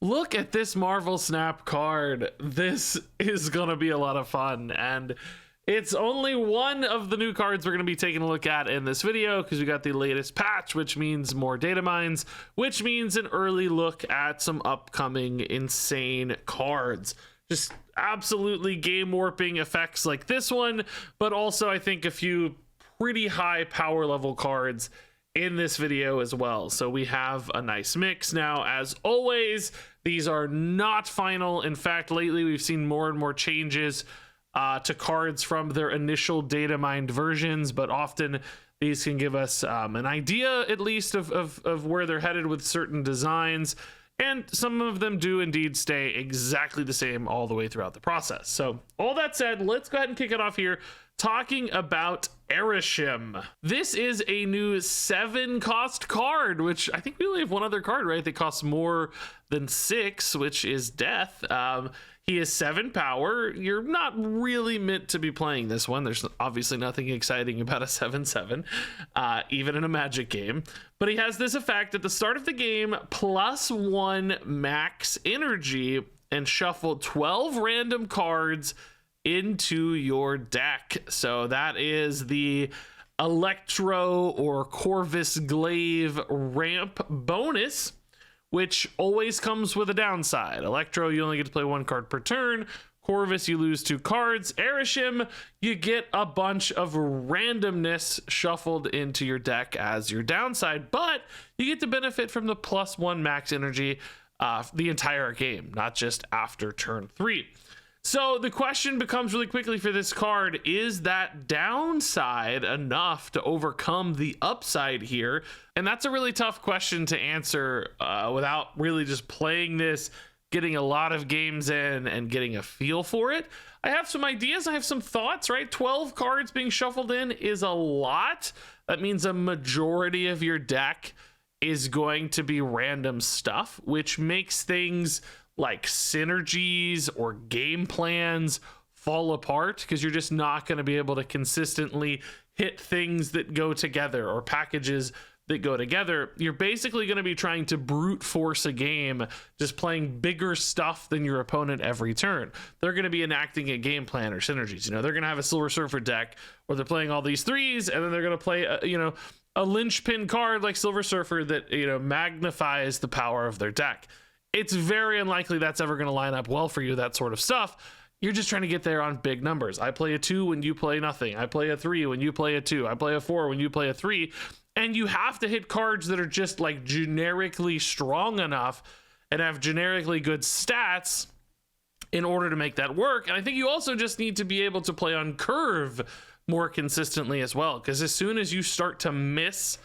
Look at this Marvel Snap card. This is gonna be a lot of fun, and it's only one of the new cards we're gonna be taking a look at in this video because we got the latest patch, which means more data mines, which means an early look at some upcoming insane cards. Just absolutely game warping effects like this one, but also I think a few pretty high power level cards in this video as well. So we have a nice mix. Now, as always, these are not final. In fact, lately we've seen more and more changes to cards from their initial data mined versions, but often these can give us an idea at least of where they're headed with certain designs, and some of them do indeed stay exactly the same all the way throughout the process. So all that said, let's go ahead and kick it off here talking about Arishem. This is a new 7 cost card, which I think we only have one other card, right, that costs more than 6, which is Death. He is 7 power. You're not really meant to be playing this one. There's obviously nothing exciting about a 7/7, even in a Magic game. But he has this effect at the start of the game, +1 max energy, and shuffle 12 random cards into your deck. So that is the Electro or Corvus Glaive ramp bonus, which always comes with a downside. Electro, you only get to play 1 card per turn. Corvus, you lose 2 cards. Arishem, you get a bunch of randomness shuffled into your deck as your downside, but you get to benefit from the +1 max energy the entire game, not just after turn 3. So the question becomes really quickly for this card, is that downside enough to overcome the upside here? And that's a really tough question to answer without really just playing this, getting a lot of games in, and getting a feel for it. I have some ideas, I have some thoughts, right? 12 cards being shuffled in is a lot. That means a majority of your deck is going to be random stuff, which makes things like synergies or game plans fall apart because you're just not going to be able to consistently hit things that go together or packages that go together. You're basically going to be trying to brute force a game, just playing bigger stuff than your opponent every turn. They're going to be enacting a game plan or synergies. You know, they're going to have a Silver Surfer deck where they're playing all these 3s, and then they're going to play a linchpin card like Silver Surfer that, magnifies the power of their deck. It's very unlikely that's ever going to line up well for you, that sort of stuff. You're just trying to get there on big numbers. I play a 2 when you play nothing. I play a 3 when you play a 2. I play a 4 when you play a 3. And you have to hit cards that are just like generically strong enough and have generically good stats in order to make that work. And I think you also just need to be able to play on curve more consistently as well. Because as soon as you start to miss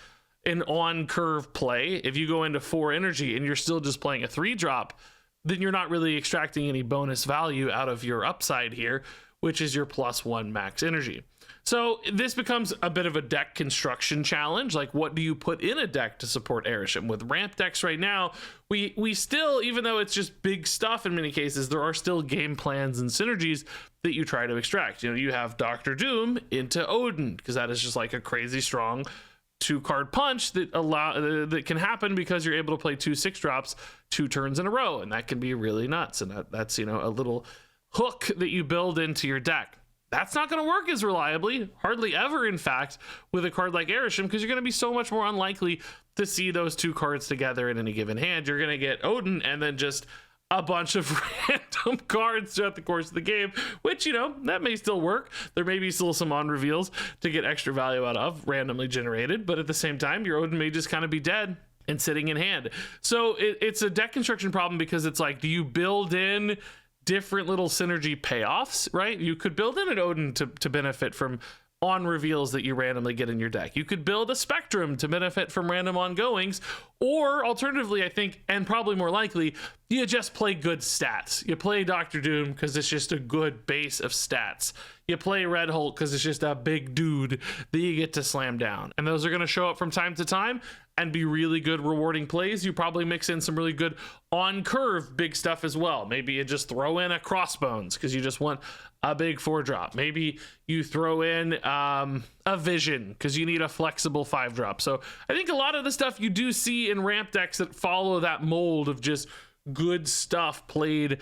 an on curve play, if you go into 4 energy and you're still just playing a 3-drop, then you're not really extracting any bonus value out of your upside here, which is your +1 max energy. So this becomes a bit of a deck construction challenge. Like, what do you put in a deck to support Arishem? With ramp decks right now, we still, even though it's just big stuff in many cases, there are still game plans and synergies that you try to extract. You have Doctor Doom into Odin, because that is just like a crazy strong 2-card punch that can happen because you're able to play 2 6-drops 2 turns in a row, and that can be really nuts. And that's a little hook that you build into your deck. That's not going to work as reliably, hardly ever, in fact, with a card like Arishem, because you're going to be so much more unlikely to see those 2 cards together in any given hand. You're going to get Odin and then just a bunch of random cards throughout the course of the game, which, that may still work. There may be still some on reveals to get extra value out of, randomly generated, but at the same time, your Odin may just kind of be dead and sitting in hand. So it's a deck construction problem, because it's like, do you build in different little synergy payoffs, right? You could build in an Odin to benefit from on reveals that you randomly get in your deck. You could build a Spectrum to benefit from random ongoings, or alternatively, I think, and probably more likely, you just play good stats. You play Doctor Doom because it's just a good base of stats. You play Red Hulk because it's just a big dude that you get to slam down. And those are going to show up from time to time and be really good, rewarding plays. You probably mix in some really good on-curve big stuff as well. Maybe you just throw in a Crossbones because you just want a big 4-drop. Maybe you throw in a Vision because you need a flexible 5-drop. So I think a lot of the stuff you do see in ramp decks that follow that mold of just good stuff played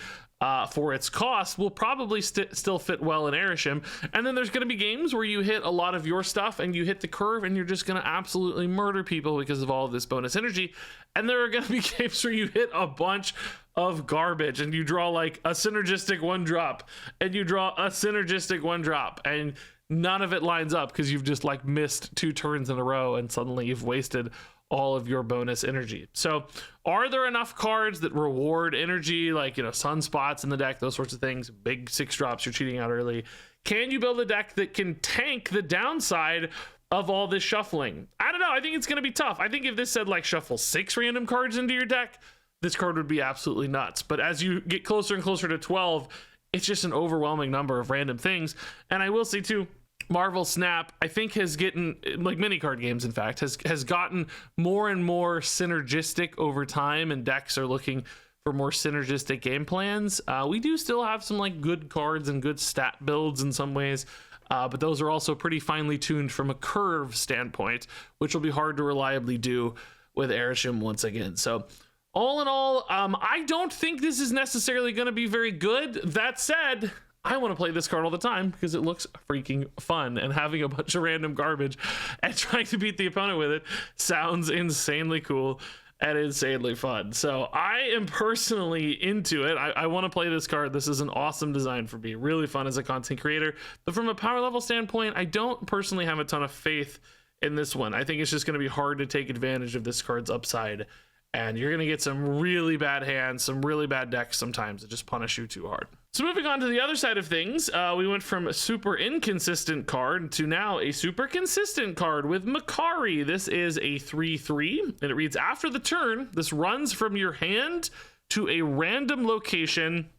for its cost will probably still fit well in Arishem. And then there's going to be games where you hit a lot of your stuff and you hit the curve and you're just going to absolutely murder people because of all of this bonus energy. And there are going to be games where you hit a bunch of garbage and you draw like a synergistic 1-drop and you draw a synergistic 1-drop and none of it lines up because you've just like missed 2 turns in a row and suddenly you've wasted all of your bonus energy. So are there enough cards that reward energy, like, you know, sunspots in the deck, those sorts of things, big 6-drops you're cheating out early? Can you build a deck that can tank the downside of all this shuffling? I don't know. I think it's going to be tough. I think if this said like shuffle 6 random cards into your deck, this card would be absolutely nuts. But as you get closer and closer to 12, it's just an overwhelming number of random things. And I will say too, Marvel Snap, I think, has gotten, like many card games, in fact, has gotten more and more synergistic over time, and decks are looking for more synergistic game plans. We do still have some like good cards and good stat builds in some ways, but those are also pretty finely tuned from a curve standpoint, which will be hard to reliably do with Arishem once again. So all in all, I don't think this is necessarily going to be very good. That said, I want to play this card all the time because it looks freaking fun, and having a bunch of random garbage and trying to beat the opponent with it sounds insanely cool and insanely fun. So I am personally into it. I want to play this card. This is an awesome design for me. Really fun as a content creator. But from a power level standpoint, I don't personally have a ton of faith in this one. I think it's just going to be hard to take advantage of this card's upside. And you're going to get some really bad hands, some really bad decks sometimes that just punish you too hard. So moving on to the other side of things, we went from a super inconsistent card to now a super consistent card with Makkari. This is a 3/3, and it reads, after the turn, this runs from your hand to a random location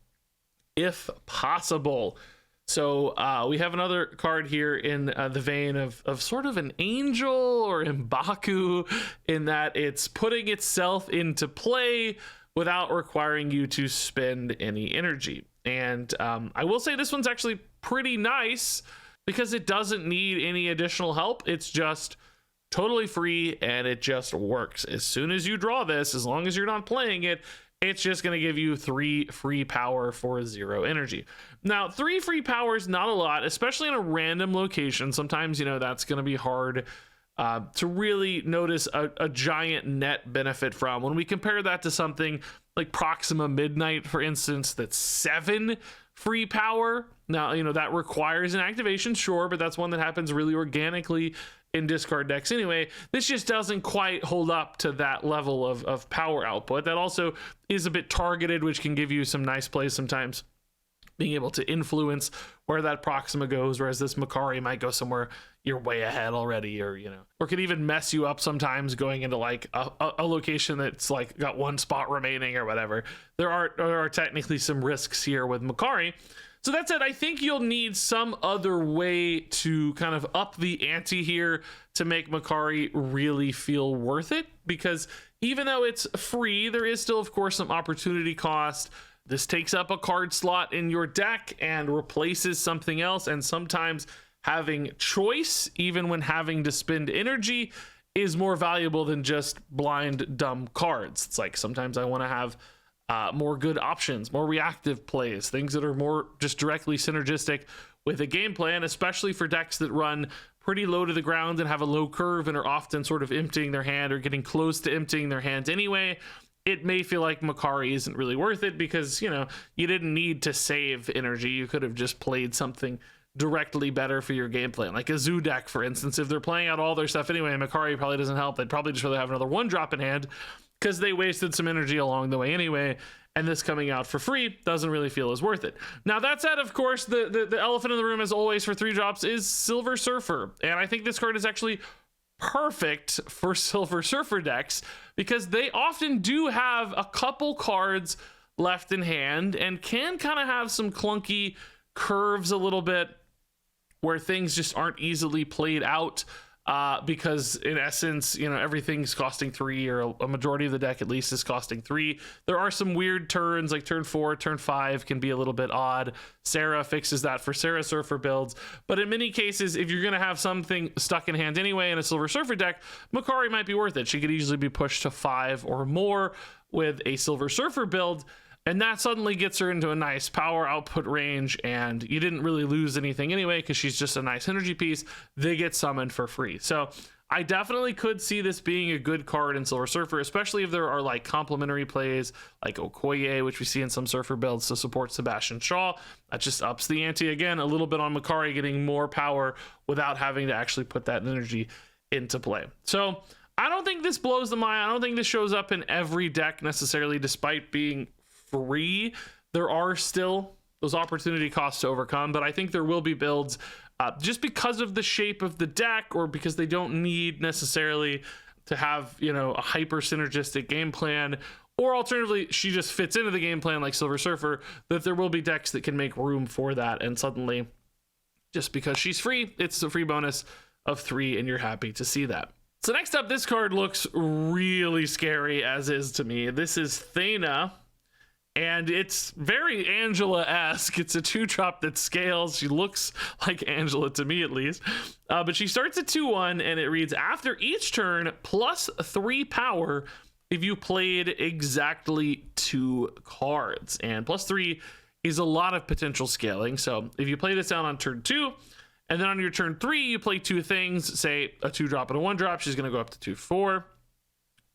if possible. So we have another card here in the vein of sort of an angel or M'Baku, in that it's putting itself into play without requiring you to spend any energy. And I will say this one's actually pretty nice because it doesn't need any additional help. It's just totally free and it just works. As soon as you draw this, as long as you're not playing it, it's just going to give you 3 free power for 0 energy. Now, 3 free power is not a lot, especially in a random location. Sometimes, you know, that's going to be hard to really notice a giant net benefit from. When we compare that to something like Proxima Midnight, for instance, that's 7 free power. Now, you know, that requires an activation, sure, but that's one that happens really organically in discard decks anyway. This just doesn't quite hold up to that level of power output. That also is a bit targeted, which can give you some nice plays sometimes, being able to influence where that Proxima goes, whereas this Makkari might go somewhere you're way ahead already, or, you know, or could even mess you up sometimes going into like a location that's like got 1 spot remaining or whatever. There are technically some risks here with Makkari. So that said, I think you'll need some other way to kind of up the ante here to make Makkari really feel worth it, because even though it's free, there is still, of course, some opportunity cost. This takes up a card slot in your deck and replaces something else, and sometimes having choice, even when having to spend energy, is more valuable than just blind dumb cards. It's like sometimes I want to have more good options, more reactive plays, things that are more just directly synergistic with a game plan, especially for decks that run pretty low to the ground and have a low curve and are often sort of emptying their hand or getting close to emptying their hand anyway. It may feel like Makkari isn't really worth it because, you know, you didn't need to save energy. You could have just played something directly better for your game plan, like a zoo deck, for instance. If they're playing out all their stuff anyway, Makkari probably doesn't help. They'd probably just rather have another 1-drop in hand because they wasted some energy along the way anyway, and this coming out for free doesn't really feel as worth it. Now, that said, of course, the elephant in the room, as always, for 3-drops is Silver Surfer, and I think this card is actually perfect for Silver Surfer decks because they often do have a couple cards left in hand and can kind of have some clunky curves a little bit where things just aren't easily played out because in essence, you know, everything's costing 3, or a majority of the deck at least is costing 3. There are some weird turns, like turn 4, turn 5 can be a little bit odd. Sarah fixes that for Sarah Surfer builds, but in many cases, if you're going to have something stuck in hand anyway in a Silver Surfer deck, Makkari might be worth it. She could easily be pushed to 5 or more with a Silver Surfer build, and that suddenly gets her into a nice power output range, and you didn't really lose anything anyway because she's just a nice energy piece. They get summoned for free. So I definitely could see this being a good card in Silver Surfer, especially if there are like complementary plays like Okoye, which we see in some Surfer builds to support Sebastian Shaw. That just ups the ante again a little bit on Makkari, getting more power without having to actually put that energy into play. So I don't think this blows the mind. I don't think this shows up in every deck necessarily, despite being free. There are still those opportunity costs to overcome, but I think there will be builds just because of the shape of the deck, or because they don't need necessarily to have, you know, a hyper synergistic game plan, or alternatively she just fits into the game plan like Silver Surfer, that there will be decks that can make room for that, and suddenly just because she's free, it's a free bonus of 3 and you're happy to see that. So next up, this card looks really scary, as is to me. This is Thena, and it's very Angela-esque. It's a 2-drop that scales. She looks like Angela to me, at least. But she starts at 2/1, and it reads, after each turn, plus 3 power if you played exactly 2 cards. And plus 3 is a lot of potential scaling. So if you play this down on turn 2, and then on your turn 3, you play 2 things, say a 2-drop and a 1-drop, she's going to go up to 2/4,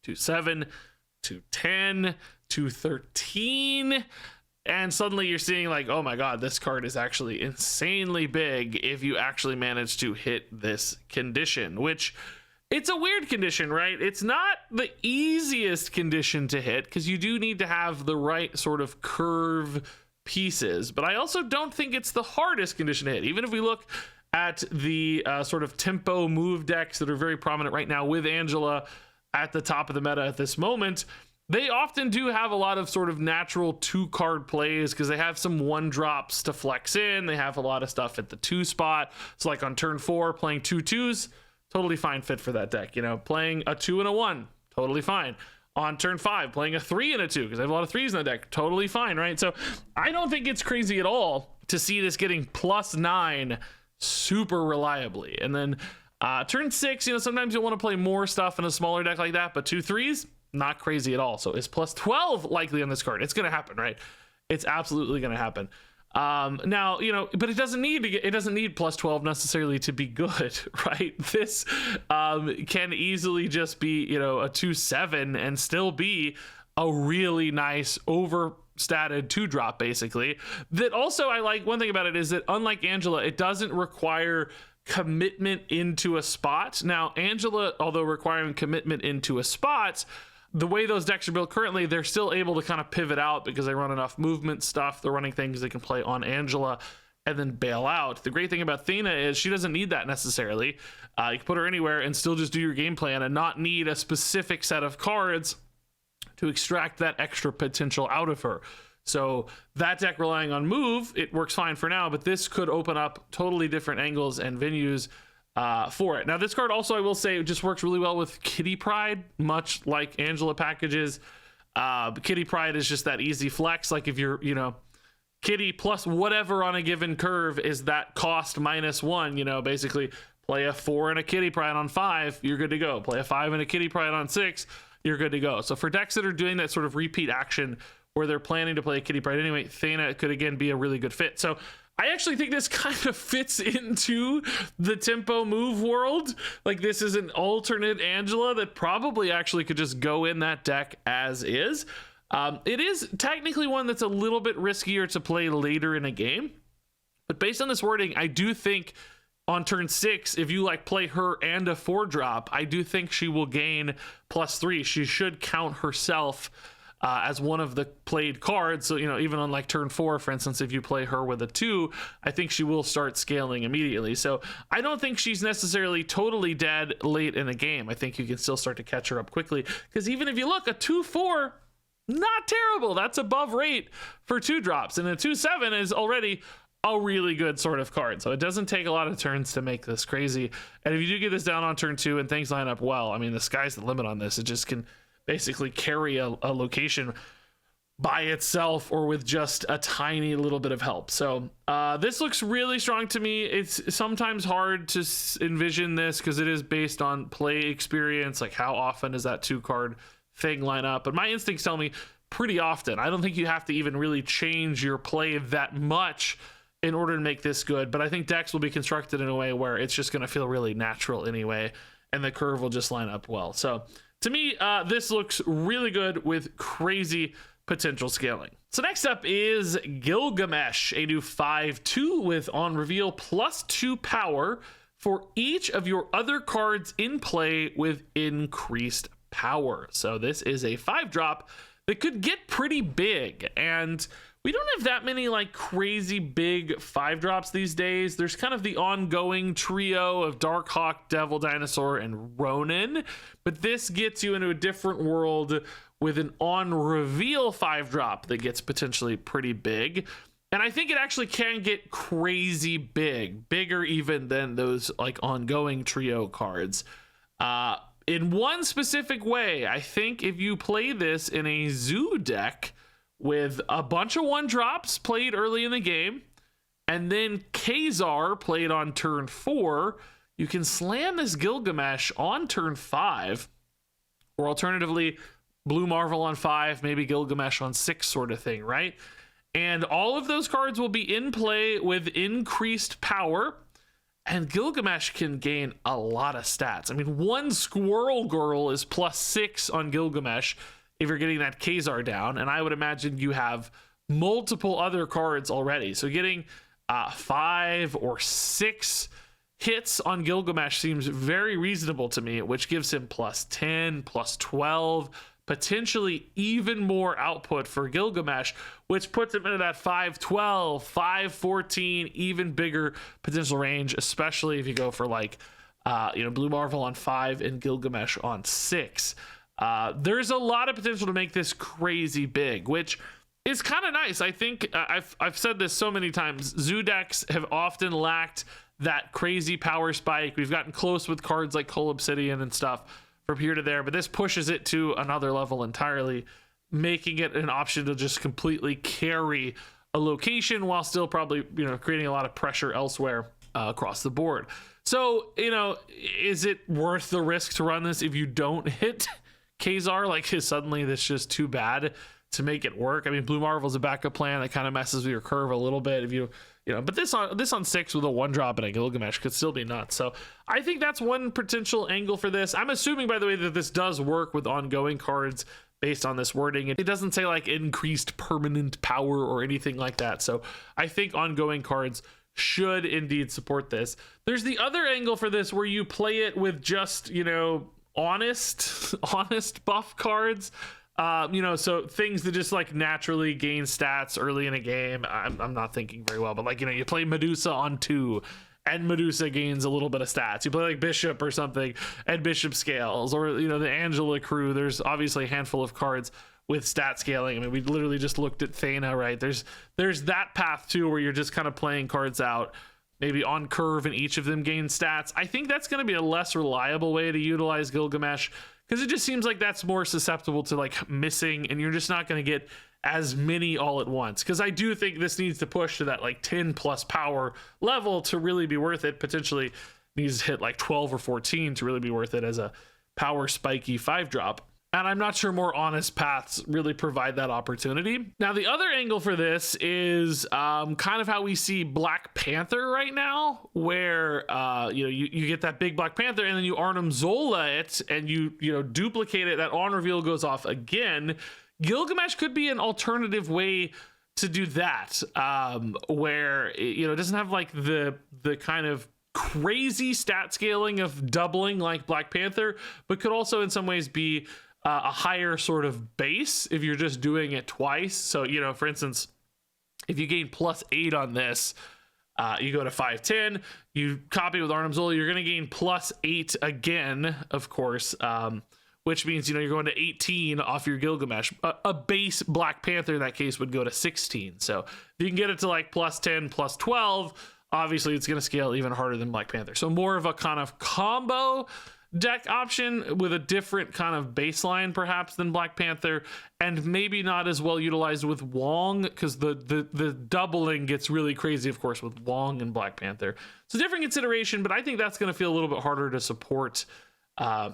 2/7, 2/10, 2/13, and suddenly you're seeing like, oh my god, this card is actually insanely big if you actually manage to hit this condition, which it's a weird condition, right? It's not the easiest condition to hit because you do need to have the right sort of curve pieces, but I also don't think it's the hardest condition to hit. Even if we look at the sort of tempo move decks that are very prominent right now with Angela at the top of the meta at this moment, they often do have a lot of sort of natural 2-card plays because they have some 1-drops to flex in. They have a lot of stuff at the 2 spot. So like on turn 4, playing 2 2s, totally fine fit for that deck. You know, playing a 2 and a 1, totally fine. On turn 5, playing a 3 and a 2, because I have a lot of 3s in the deck, totally fine, right? So I don't think it's crazy at all to see this getting plus 9 super reliably. And then turn 6, you know, sometimes you'll want to play more stuff in a smaller deck like that, but 2 3s, not crazy at all. So is plus 12 likely on this card? It's going to happen, right? It's absolutely going to happen. Now, you know, but it doesn't need plus 12 necessarily to be good, right? This can easily just be, you know, a 2/7 and still be a really nice overstated 2-drop, basically. That also, I like one thing about it is that unlike Angela, it doesn't require commitment into a spot. Now, Angela, although requiring commitment into a spot, the way those decks are built currently, they're still able to kind of pivot out because they run enough movement stuff. They're running things they can play on Angela and then bail out. The great thing about Thena is she doesn't need that necessarily. You can put her anywhere and still just do your game plan and not need a specific set of cards to extract that extra potential out of her. So that deck relying on move, it works fine for now, but this could open up totally different angles and venues for it. Now, this card also, I will say, just works really well with Kitty Pryde, much like Angela packages. Kitty Pryde is just that easy flex. Like if you're, you know, Kitty plus whatever on a given curve is that cost -1, you know, basically play a 4 and a Kitty Pryde on 5, you're good to go. Play a 5 and a Kitty Pryde on 6, you're good to go. So for decks that are doing that sort of repeat action where they're planning to play a Kitty Pryde anyway, Thena could again be a really good fit. So I actually think this kind of fits into the tempo move world. Like this is an alternate Angela that probably actually could just go in that deck as is. It is technically one that's a little bit riskier to play later in a game, but based on this wording, I do think on turn 6, if you like play her and a 4-drop, I do think she will gain +3. She should count herself as one of the played cards. So, you know, even on like turn 4, for instance, if you play her with a 2, I think she will start scaling immediately. So I don't think she's necessarily totally dead late in a game. I think you can still start to catch her up quickly, because even if you look, a 2/4, not terrible. That's above rate for 2-drops, and a 2/7 is already a really good sort of card. So it doesn't take a lot of turns to make this crazy. And if you do get this down on turn 2 and things line up well, I mean, the sky's the limit on this. It just can basically carry a location by itself or with just a tiny little bit of help. So this looks really strong to me. It's sometimes hard to envision this because it is based on play experience. Like how often does that 2-card thing line up, but my instincts tell me pretty often. I don't think you have to even really change your play that much in order to make this good, but I think decks will be constructed in a way where it's just going to feel really natural anyway, and the curve will just line up well. So to me, this looks really good with crazy potential scaling. So next up is Gilgamesh, a new 5/2 with on reveal +2 power for each of your other cards in play with increased power. So this is a 5-drop that could get pretty big, and we don't have that many like crazy big 5-drops these days. There's kind of the ongoing trio of Darkhawk, Devil Dinosaur, and Ronin, but this gets you into a different world with an on reveal 5-drop that gets potentially pretty big. And I think it actually can get crazy big, bigger even than those like ongoing trio cards. In one specific way, I think if you play this in a zoo deck with a bunch of 1-drops played early in the game, and then Khazar played on turn 4, you can slam this Gilgamesh on turn 5, or alternatively, Blue Marvel on 5, maybe Gilgamesh on 6 sort of thing, right? And all of those cards will be in play with increased power, and Gilgamesh can gain a lot of stats. I mean, one Squirrel Girl is +6 on Gilgamesh if you're getting that Khazar down, and I would imagine you have multiple other cards already. So getting 5 or 6 hits on Gilgamesh seems very reasonable to me, which gives him +10, +12, potentially even more output for Gilgamesh, which puts him into that 5/12, 5/14, even bigger potential range, especially if you go for like, Blue Marvel on 5 and Gilgamesh on 6. There's a lot of potential to make this crazy big, which is kind of nice. I think I've said this so many times. Zoo decks have often lacked that crazy power spike. We've gotten close with cards like Cull Obsidian and stuff from here to there, but this pushes it to another level entirely, making it an option to just completely carry a location while still probably, creating a lot of pressure elsewhere across the board. So, is it worth the risk to run this if you don't hit Khazar? Like, is suddenly this just too bad to make it work? I mean, Blue Marvel's a backup plan that kind of messes with your curve a little bit if but this on 6 with a 1-drop and a Gilgamesh could still be nuts. So I think that's one potential angle for this. I'm assuming, by the way, that this does work with ongoing cards based on this wording. It doesn't say like increased permanent power or anything like that. So I think ongoing cards should indeed support this. There's the other angle for this where you play it with just, honest buff cards. So things that just like naturally gain stats early in a game. I'm not thinking very well, but like, you play Medusa on 2 and Medusa gains a little bit of stats. You play like Bishop or something and Bishop scales, or, the Angela crew. There's obviously a handful of cards with stat scaling. I mean, we literally just looked at Thena, right? There's that path too, where you're just kind of playing cards out, maybe on curve, and each of them gain stats. I think that's going to be a less reliable way to utilize Gilgamesh, because it just seems like that's more susceptible to like missing, and you're just not going to get as many all at once. Because I do think this needs to push to that like 10+ power level to really be worth it. Potentially needs to hit like 12 or 14 to really be worth it as a power spiky 5-drop. And I'm not sure more honest paths really provide that opportunity. Now, the other angle for this is kind of how we see Black Panther right now, where you get that big Black Panther and then you Arnim Zola it and you duplicate it. That on reveal goes off again. Gilgamesh could be an alternative way to do that, where it doesn't have like the kind of crazy stat scaling of doubling like Black Panther, but could also in some ways be a higher sort of base if you're just doing it twice. So, for instance, if you gain +8 on this, you go to 5/10, you copy with Arnim Zola, you're going to gain +8 again, of course, which means, you're going to 18 off your Gilgamesh. A base Black Panther in that case would go to 16. So if you can get it to like +10, +12, obviously it's going to scale even harder than Black Panther. So more of a kind of combo deck option with a different kind of baseline perhaps than Black Panther, and maybe not as well utilized with Wong, because the doubling gets really crazy, of course, with Wong and Black Panther. So different consideration, but I think that's going to feel a little bit harder to support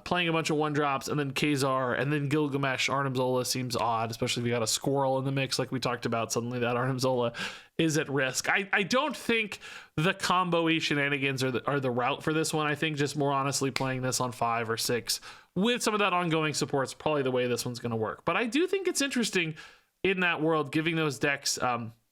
playing a bunch of 1-drops, and then Khazar, and then Gilgamesh. Arnim Zola seems odd, especially if you got a squirrel in the mix like we talked about. Suddenly that Arnim Zola is at risk. I don't think the combo-y shenanigans are the route for this one. I think just more honestly playing this on 5 or 6 with some of that ongoing support is probably the way this one's going to work. But I do think it's interesting in that world, giving those decks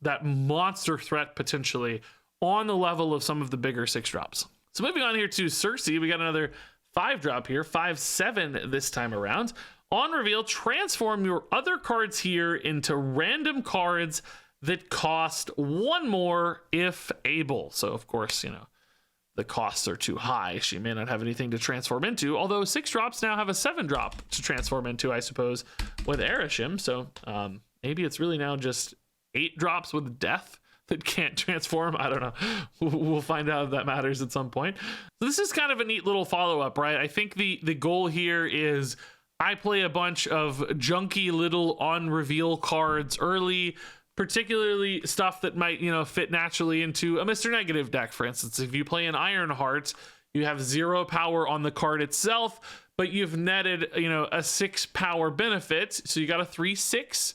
that monster threat potentially on the level of some of the bigger 6-drops. So moving on here to Sersi, we got another 5-drop here, 5/7 this time around. On reveal, transform your other cards here into random cards that cost 1 more if able. So of course, you know, the costs are too high. She may not have anything to transform into, although 6-drops now have a 7-drop to transform into, I suppose, with Arishem. So maybe it's really now just 8-drops with death that can't transform. I don't know. We'll find out if that matters at some point. So this is kind of a neat little follow-up, right? I think the goal here is I play a bunch of junky little on-reveal cards early, particularly stuff that might, you know, fit naturally into a Mr. Negative deck. For instance, if you play an Ironheart, you have 0 power on the card itself, but you've netted, you know, a 6 power benefit. So you got a 3/6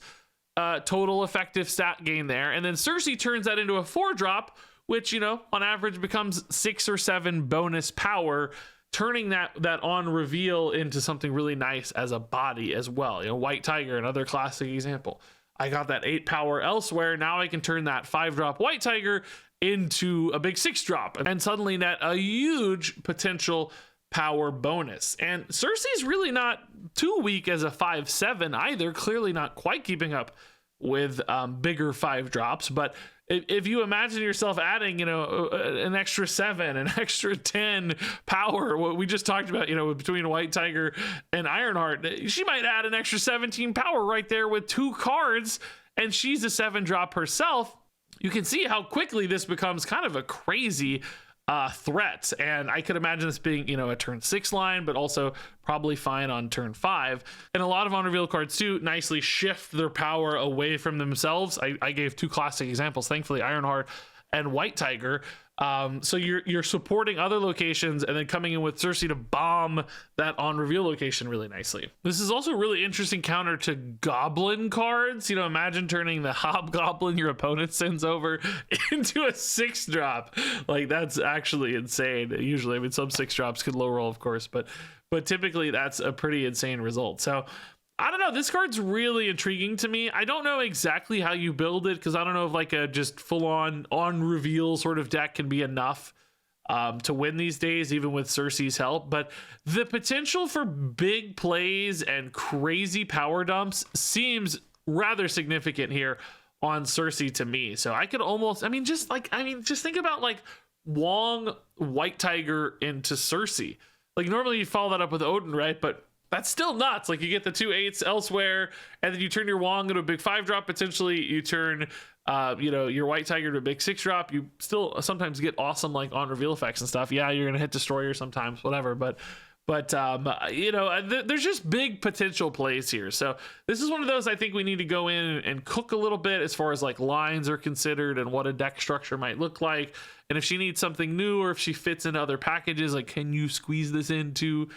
total effective stat gain there. And then Sersi turns that into a 4-drop, which, you know, on average becomes 6 or 7 bonus power, turning that on reveal into something really nice as a body as well. You know, White Tiger, another classic example. I got that 8 power elsewhere. Now I can turn that 5-drop White Tiger into a big 6-drop and suddenly net a huge potential power bonus. And Sersi's really not too weak as a 5/7 either, clearly not quite keeping up with bigger 5-drops. But if you imagine yourself adding, you know, an extra 7, an extra 10 power, what we just talked about, you know, between White Tiger and Ironheart, she might add an extra 17 power right there with 2 cards, and she's a 7-drop herself. You can see how quickly this becomes kind of a crazy threat. And I could imagine this being, you know, a turn 6 line, but also probably fine on turn 5. And a lot of on-reveal cards too nicely shift their power away from themselves. I gave 2 classic examples, thankfully, Ironheart and White Tiger. So you're supporting other locations and then coming in with Sersi to bomb that on reveal location really nicely. This is also a really interesting counter to goblin cards. You know, imagine turning the hobgoblin your opponent sends over into a 6-drop. Like, that's actually insane. Usually, I mean, some 6-drops could low roll, of course, but typically that's a pretty insane result. So I don't know, this card's really intriguing to me. I don't know exactly how you build it, because I don't know if like a just full-on on-reveal sort of deck can be enough to win these days, even with Sersi's help. But the potential for big plays and crazy power dumps seems rather significant here on Sersi to me. So I could almost, just think about like Wong White Tiger into Sersi. Like, normally you follow that up with Odin, right? But that's still nuts. Like, you get the 2 8s elsewhere, and then you turn your Wong into a big 5-drop. Potentially, you turn, your White Tiger to a big 6-drop. You still sometimes get awesome like on reveal effects and stuff. Yeah, you're gonna hit Destroyer sometimes, whatever. But there's just big potential plays here. So this is one of those I think we need to go in and cook a little bit as far as like lines are considered and what a deck structure might look like. And if she needs something new, or if she fits into other packages, like, can you squeeze this into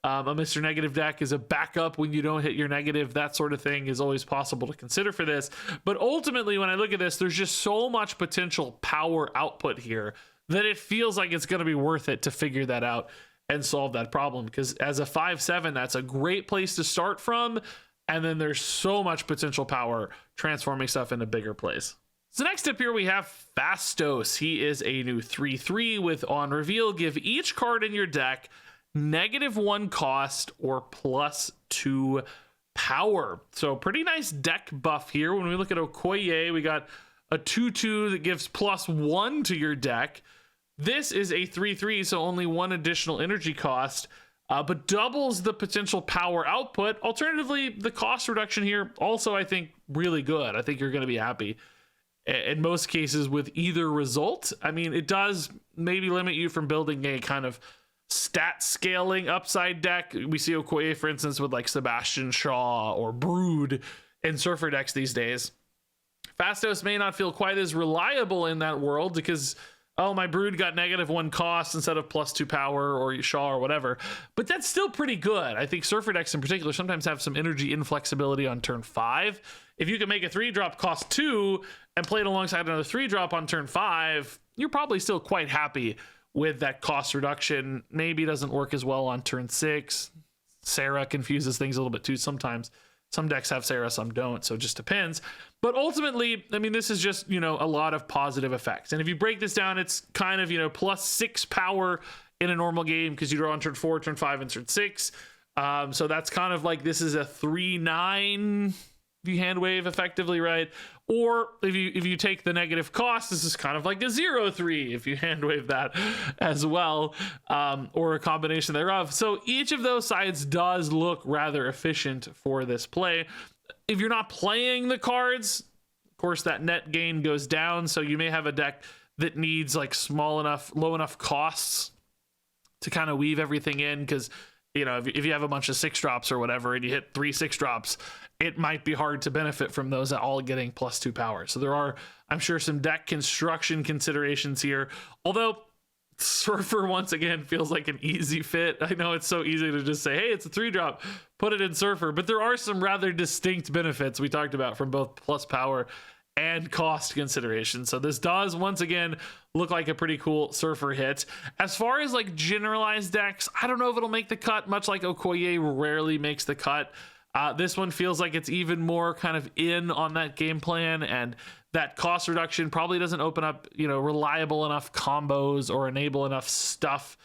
a Mr. Negative deck as a backup when you don't hit your negative? That sort of thing is always possible to consider for this. But ultimately, when I look at this, there's just so much potential power output here that it feels like it's going to be worth it to figure that out and solve that problem. Because as a 5/7, that's a great place to start from. And then there's so much potential power transforming stuff into bigger plays. So next up here we have Phastos. He is a new 3/3 with on reveal. Give each card in your deck -1 cost or +2 power. So pretty nice deck buff here. When we look at Okoye, we got a 2/2 that gives +1 to your deck. This is a 3/3, so only 1 additional energy cost, but doubles the potential power output. Alternatively, the cost reduction here also, I think, really good. I think you're going to be happy in most cases with either result. I mean, it does maybe limit you from building a kind of stat scaling upside deck. We see Okoye, for instance, with like Sebastian Shaw or Brood in Surfer decks these days. Phastos may not feel quite as reliable in that world because oh, my Brood got -1 cost instead of +2 power, or Shaw or whatever. But that's still pretty good. I think Surfer decks in particular sometimes have some energy inflexibility on turn 5. If you can make a 3-drop cost 2 and play it alongside another 3-drop on turn 5, you're probably still quite happy with that cost reduction. Maybe it doesn't work as well on turn 6. Sarah confuses things a little bit too sometimes. Some decks have Sarah, some don't, so it just depends. But ultimately, I mean, this is just, a lot of positive effects. And if you break this down, it's kind of, +6 power in a normal game because you draw on turn 4, turn 5, and turn 6. So that's kind of like, this is a 3-9 if you hand wave effectively, right? Or if you take the negative cost, this is kind of like a 0-3 if you hand wave that as well, or a combination thereof. So each of those sides does look rather efficient for this play. If you're not playing the cards, of course, that net gain goes down. So you may have a deck that needs like low enough costs to kind of weave everything in, because if you have a bunch of 6-drops or whatever and you hit 3 6-drops, it might be hard to benefit from those all getting +2 power. So there are, I'm sure, some deck construction considerations here. Although Surfer, once again, feels like an easy fit. I know it's so easy to just say, hey, it's a 3-drop, put it in Surfer. But there are some rather distinct benefits we talked about from both plus power and cost consideration. So this does, once again, look like a pretty cool Surfer hit. As far as like generalized decks, I don't know if it'll make the cut, much like Okoye rarely makes the cut. This one feels like it's even more kind of in on that game plan, and that cost reduction probably doesn't open up, reliable enough combos or enable enough stuff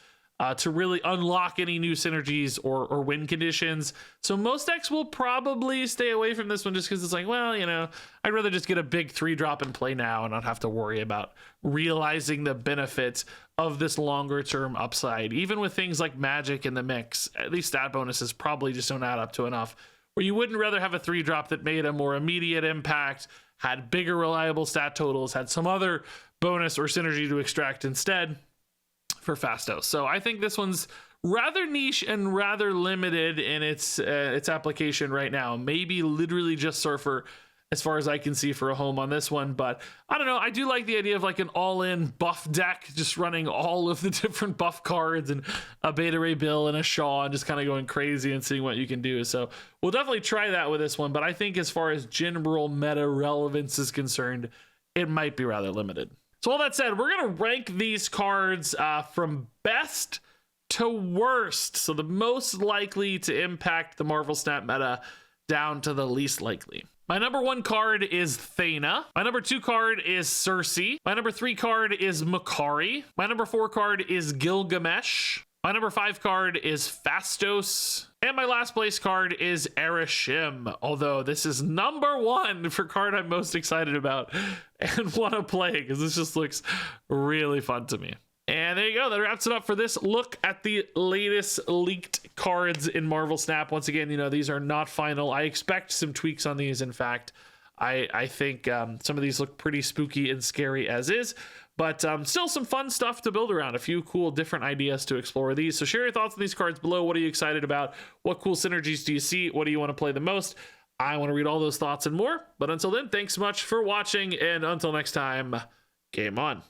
to really unlock any new synergies or win conditions. So most decks will probably stay away from this one just because it's like, well, I'd rather just get a big 3-drop and play now and not have to worry about realizing the benefits of this longer term upside. Even with things like Magic in the mix, at least stat bonuses probably just don't add up to enough, where you wouldn't rather have a 3-drop that made a more immediate impact, had bigger reliable stat totals, had some other bonus or synergy to extract instead for Phastos. So I think this one's rather niche and rather limited in its application right now. Maybe literally just Surfer, as far as I can see, for a home on this one. But I don't know, I do like the idea of like an all-in buff deck, just running all of the different buff cards and a Beta Ray Bill and a Shaw and just kind of going crazy and seeing what you can do. So we'll definitely try that with this one, but I think as far as general meta relevance is concerned, it might be rather limited. So all that said, we're going to rank these cards from best to worst. So the most likely to impact the Marvel Snap meta down to the least likely. My number 1 card is Thena. My number 2 card is Sersi. My number 3 card is Makkari. My number 4 card is Gilgamesh. My number 5 card is Phastos. And my last place card is Arishem. Although this is number 1 for card I'm most excited about and want to play, because this just looks really fun to me. And there you go. That wraps it up for this look at the latest leaked cards in Marvel Snap. Once again, these are not final. I expect some tweaks on these. In fact, I think some of these look pretty spooky and scary as is, but still some fun stuff to build around. A few cool different ideas to explore these. So share your thoughts on these cards below. What are you excited about? What cool synergies do you see? What do you want to play the most? I want to read all those thoughts and more. But until then, thanks so much for watching. And until next time, game on.